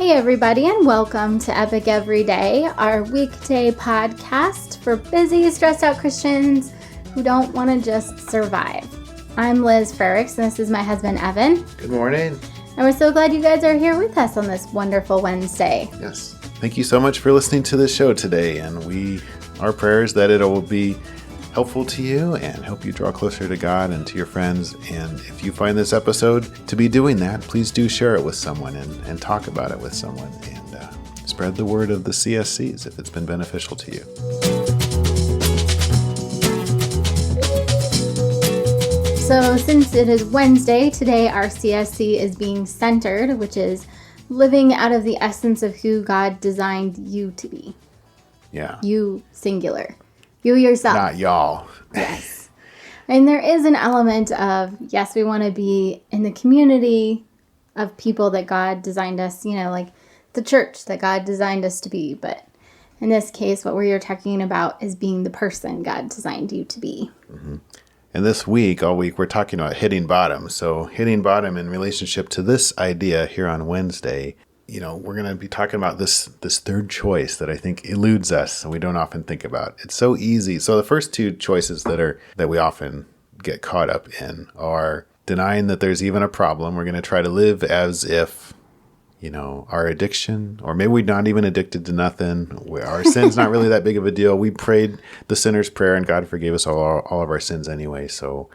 Hey everybody, and welcome to Epic Every Day, our weekday podcast for busy, stressed out Christians who don't want to just survive. I'm Liz Frericks, and this is my husband Evan. Good morning. And we're so glad you guys are here with us on this wonderful Wednesday. Yes. Thank you so much for listening to the show today, and our prayer is that it will be helpful to you and help you draw closer to God and to your friends. And if you find this episode to be doing that, please do share it with someone and talk about it with someone and spread the word of the CSCs if it's been beneficial to you. So since it is Wednesday, today our CSC is being centered, which is living out of the essence of who God designed you to be. Yeah. You, singular. You yourself. Not y'all. Yes. And there is an element of, yes, we want to be in the community of people that God designed us, like the church that God designed us to be. But in this case, what we're talking about is being the person God designed you to be. Mm-hmm. And this week, all week, we're talking about hitting bottom. So hitting bottom in relationship to this idea here on Wednesday, we're going to be talking about this third choice that I think eludes us and we don't often think about. It's so easy. So the first two choices that we often get caught up in are denying that there's even a problem. We're going to try to live as if, our addiction, or maybe we're not even addicted to nothing. Our sin's not really that big of a deal. We prayed the sinner's prayer and God forgave us all of our sins anyway. So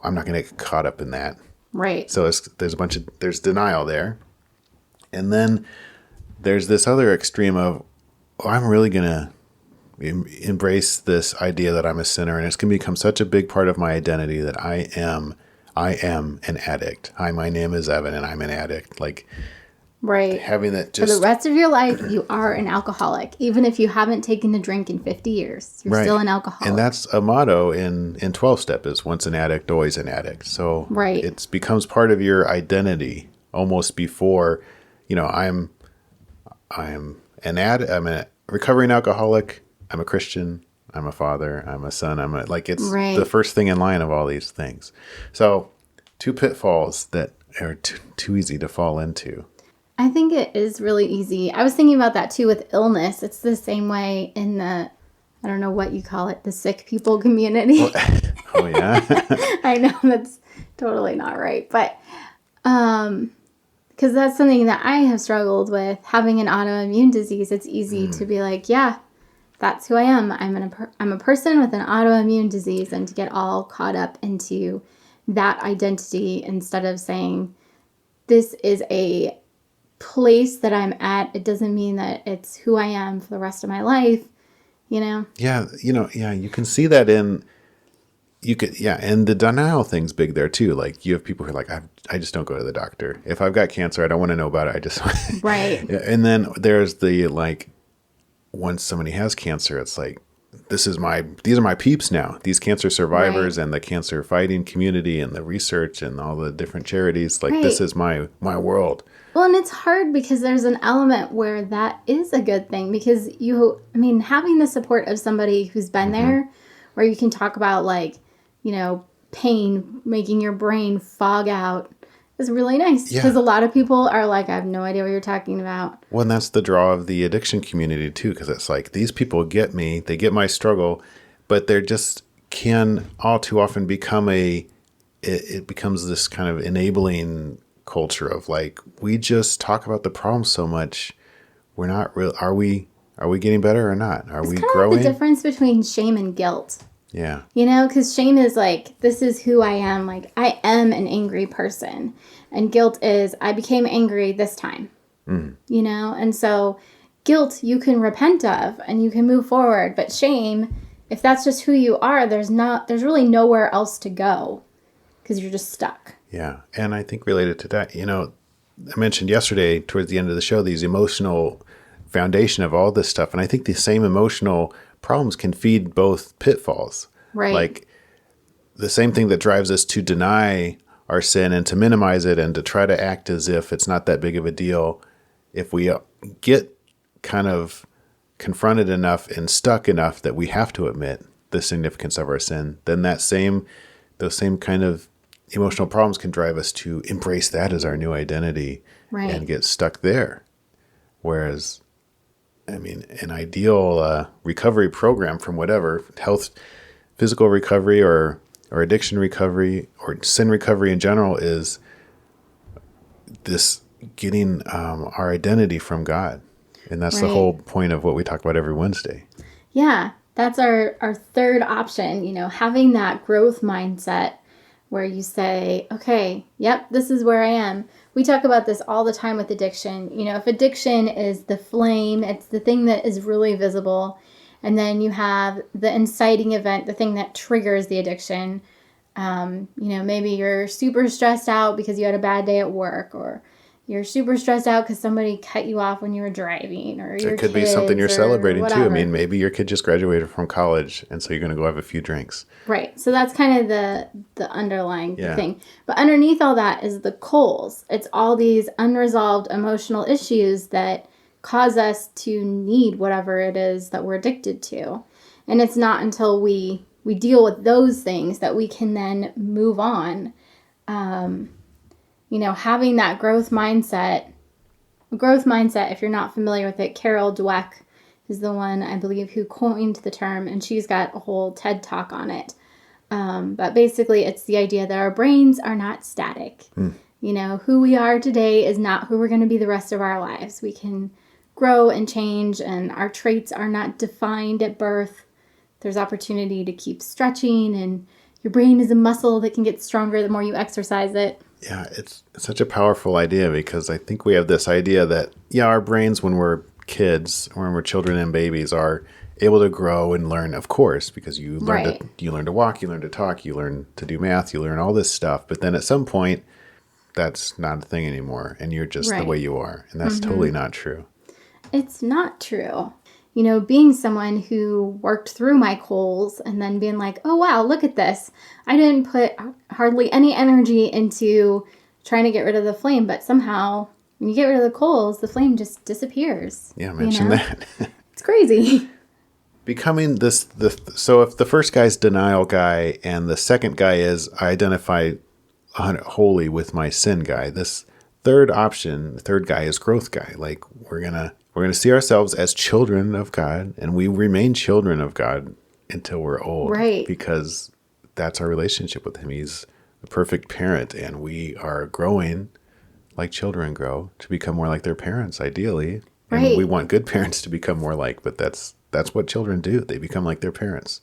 I'm not going to get caught up in that. Right. So there's denial there. And then there's this other extreme of, I'm really going to embrace this idea that I'm a sinner, and it's going to become such a big part of my identity that I am an addict. Hi, my name is Evan, and I'm an addict. Right. Having that for the rest of your life, you are an alcoholic. Even if you haven't taken a drink in 50 years, you're still an alcoholic. And that's a motto in 12-step is once an addict, always an addict. So it becomes part of your identity almost before, I'm a recovering alcoholic. I'm a Christian. I'm a father. I'm a son. It's the first thing in line of all these things. So two pitfalls that are too easy to fall into. I think it is really easy. I was thinking about that too with illness. It's the same way in the, I don't know what you call it, the sick people community. Oh, yeah. I know that's totally not right. But because that's something that I have struggled with, having an autoimmune disease. It's easy to be like, yeah, that's who I am. I'm a person with an autoimmune disease, and to get all caught up into that identity instead of saying, this is a place that I'm at. It doesn't mean that it's who I am for the rest of my life, Yeah, you can see that and the denial thing's big there too. Like you have people who are like, I just don't go to the doctor. If I've got cancer, I don't want to know about it. I just right. And then there's the once somebody has cancer, it's like these are my peeps now. These cancer survivors and the cancer fighting community and the research and all the different charities. This is my world. Well, and it's hard because there's an element where that is a good thing because having the support of somebody who's been there, where you can talk about pain, making your brain fog out, is really nice because a lot of people are like, I have no idea what you're talking about. Well, and that's the draw of the addiction community too, because it's like these people get me, they get my struggle, but they're just can all too often become it becomes this kind of enabling culture of we just talk about the problem so much. We're not real. Are we getting better or not? Are we growing? Like the difference between shame and guilt. Yeah. Because shame is this is who I am. I am an angry person. And guilt is, I became angry this time. And so guilt you can repent of and you can move forward. But shame, if that's just who you are, there's really nowhere else to go because you're just stuck. Yeah. And I think related to that, I mentioned yesterday towards the end of the show, these emotional foundation of all this stuff. And I think the same emotional problems can feed both pitfalls. Right. The same thing that drives us to deny our sin and to minimize it and to try to act as if it's not that big of a deal. If we get kind of confronted enough and stuck enough that we have to admit the significance of our sin, then those same kind of emotional problems can drive us to embrace that as our new identity and get stuck there. Whereas, I mean, an ideal recovery program from whatever health, physical recovery or addiction recovery or sin recovery in general is this getting our identity from God. And that's the Right. whole point of what we talk about every Wednesday. Yeah, that's our third option, having that growth mindset where you say, okay, yep, this is where I am. We talk about this all the time with addiction. If addiction is the flame, it's the thing that is really visible. And then you have the inciting event, the thing that triggers the addiction. Maybe you're super stressed out because you had a bad day at work, or you're super stressed out because somebody cut you off when you were driving, or your It could be something you're kids, or celebrating too. I whatever. mean, maybe your kid just graduated from college, and so you're going to go have a few drinks. Right. So that's kind of the underlying Yeah. thing. But underneath all that is the coals. It's all these unresolved emotional issues that cause us to need whatever it is that we're addicted to. And it's not until we deal with those things that we can then move on. Having that growth mindset, if you're not familiar with it, Carol Dweck is the one, I believe, who coined the term, and she's got a whole TED Talk on it. But basically, it's the idea that our brains are not static. Who we are today is not who we're going to be the rest of our lives. We can grow and change, and our traits are not defined at birth. There's opportunity to keep stretching, and your brain is a muscle that can get stronger the more you exercise it. Yeah, it's such a powerful idea because I think we have this idea that, our brains when we're kids, when we're children and babies, are able to grow and learn, of course, because you learn Right. you learn to walk, you learn to talk, you learn to do math, you learn all this stuff. But then at some point, that's not a thing anymore, and you're just the Right. way you are. And that's totally not true. It's not true. Being someone who worked through my coals and then being like, oh, wow, look at this. I didn't put hardly any energy into trying to get rid of the flame, but somehow when you get rid of the coals, the flame just disappears. Yeah, mention that. It's crazy. Becoming so if the first guy's denial guy and the second guy is I identify wholly with my sin guy, this third option, the third guy is growth guy. Like we're gonna see ourselves as children of God, and we remain children of God until we're old. Right. Because that's our relationship with him. He's a perfect parent, and we are growing like children grow to become more like their parents, ideally. And Right. we want good parents to become more like, but that's what children do. They become like their parents.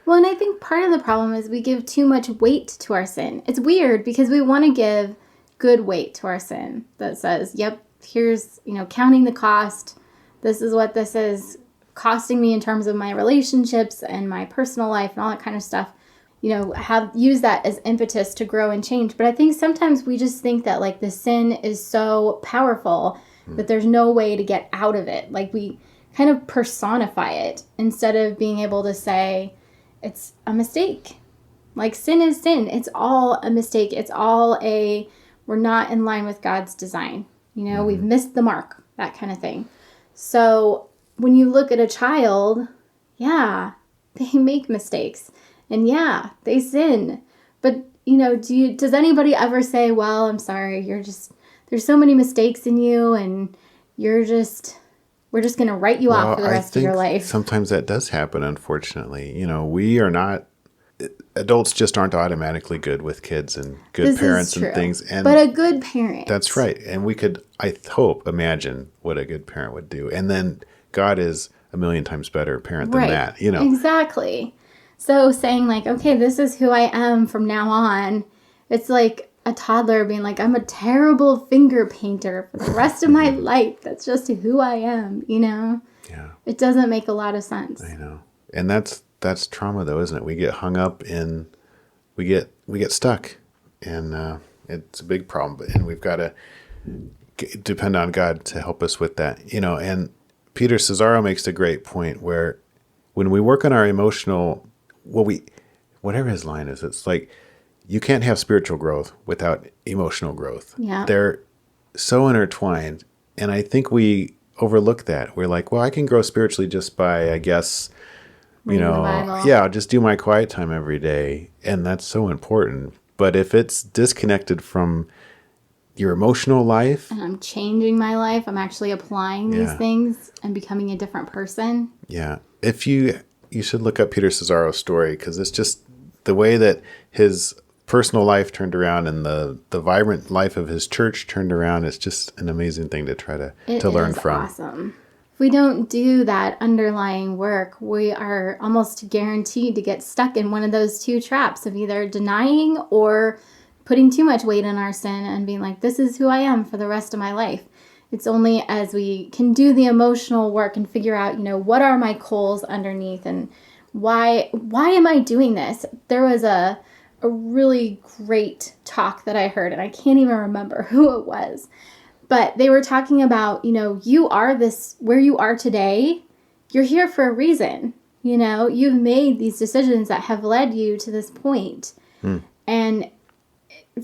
Well, and I think part of the problem is we give too much weight to our sin. It's weird because we want to give good weight to our sin that says, yep, here's, counting the cost. This is what this is costing me in terms of my relationships and my personal life and all that kind of stuff. Use that as impetus to grow and change. But I think sometimes we just think that like the sin is so powerful that there's no way to get out of it. Like we kind of personify it instead of being able to say it's a mistake. Like sin is sin. It's all a mistake. It's all we're not in line with God's design. We've missed the mark, that kind of thing. So when you look at a child, yeah, they make mistakes. And yeah, they sin. But, does anybody ever say, well, I'm sorry, there's so many mistakes in you and we're just going to write you off for the rest of your life. Sometimes that does happen, unfortunately. We are not, adults just aren't automatically good with kids and good parents and things. But a good parent. That's right. And we could, I hope, imagine what a good parent would do. And then God is a million times better parent than that, Exactly. So saying like, okay, this is who I am from now on. It's like a toddler being like, I'm a terrible finger painter for the rest of my life. That's just who I am, Yeah. It doesn't make a lot of sense. I know. And that's trauma though, isn't it? We get hung up in, we get stuck, and it's a big problem. And we've got to depend on God to help us with that, and Peter Cesaro makes a great point where when we work on our emotional, whatever his line is, it's like, you can't have spiritual growth without emotional growth. Yeah. They're so intertwined. And I think we overlook that. We're like, well, I can grow spiritually just by, I guess, Reading the Bible. I'll just do my quiet time every day. And that's so important. But if it's disconnected from, your emotional life. And I'm changing my life. I'm actually applying these things and becoming a different person. Yeah. If you should look up Peter Cesaro's story, because it's just the way that his personal life turned around and the vibrant life of his church turned around. It's just an amazing thing to try to learn from. Awesome. If we don't do that underlying work, we are almost guaranteed to get stuck in one of those two traps of either denying or putting too much weight on our sin and being like, this is who I am for the rest of my life. It's only as we can do the emotional work and figure out, what are my goals underneath and why am I doing this? There was a really great talk that I heard, and I can't even remember who it was, but they were talking about, you are this, where you are today, you're here for a reason. You've made these decisions that have led you to this point. And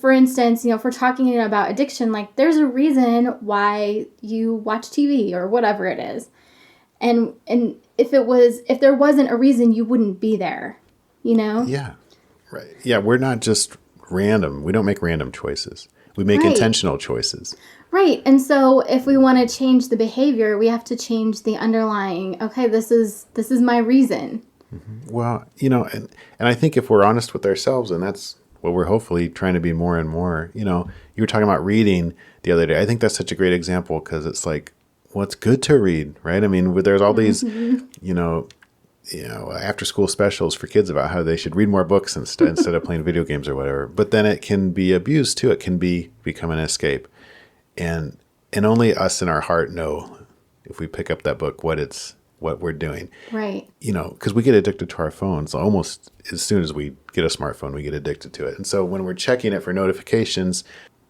for instance, if we're talking about addiction, like there's a reason why you watch TV or whatever it is. And if there wasn't a reason, you wouldn't be there, Yeah. Right. Yeah. We're not just random. We don't make random choices. We make intentional choices. Right. And so if we want to change the behavior, we have to change the underlying, okay, this is my reason. Mm-hmm. Well, and I think if we're honest with ourselves, and that's what we're hopefully trying to be more and more, you were talking about reading the other day. I think that's such a great example because it's like, well, it's good to read, right? I mean, there's all these, after school specials for kids about how they should read more books instead of playing video games or whatever. But then it can be abused too. It can become an escape. And only us in our heart know if we pick up that book what we're doing. Right. Because we get addicted to our phones almost as soon as we get a smartphone, we get addicted to it. And so when we're checking it for notifications,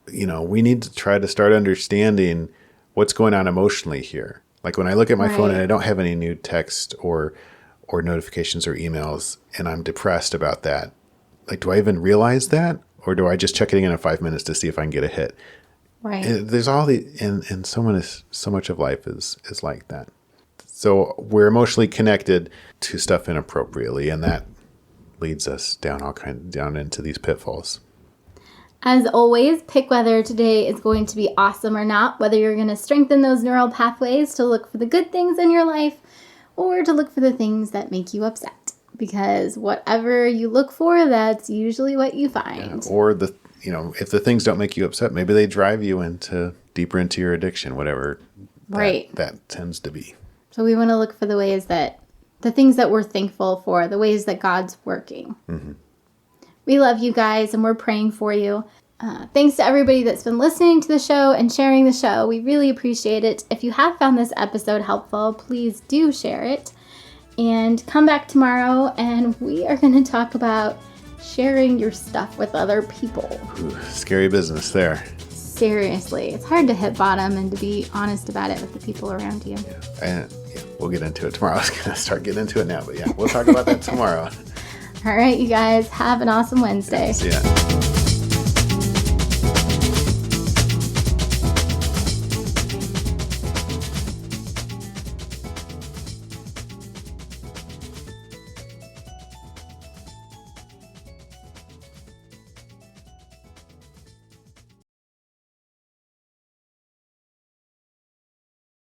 we need to try to start understanding what's going on emotionally here. Like when I look at my phone and I don't have any new text or notifications or emails and I'm depressed about that, like, do I even realize that? Or do I just check it again in 5 minutes to see if I can get a hit? Right. And there's all and so much of life is like that. So we're emotionally connected to stuff inappropriately, and that leads us down into these pitfalls. As always, pick whether today is going to be awesome or not, whether you're going to strengthen those neural pathways to look for the good things in your life or to look for the things that make you upset. Because whatever you look for, that's usually what you find. Yeah, or if the things don't make you upset, maybe they drive you deeper into your addiction, whatever that tends to be. So we want to look for the things that we're thankful for, the ways that God's working. Mm-hmm. We love you guys and we're praying for you. Thanks to everybody that's been listening to the show and sharing the show. We really appreciate it. If you have found this episode helpful, please do share it. And come back tomorrow and we are going to talk about sharing your stuff with other people. Ooh, scary business there. Seriously. It's hard to hit bottom and to be honest about it with the people around you. Yeah. We'll get into it tomorrow. I was going to start getting into it now, but we'll talk about that tomorrow. All right, you guys. Have an awesome Wednesday. See ya.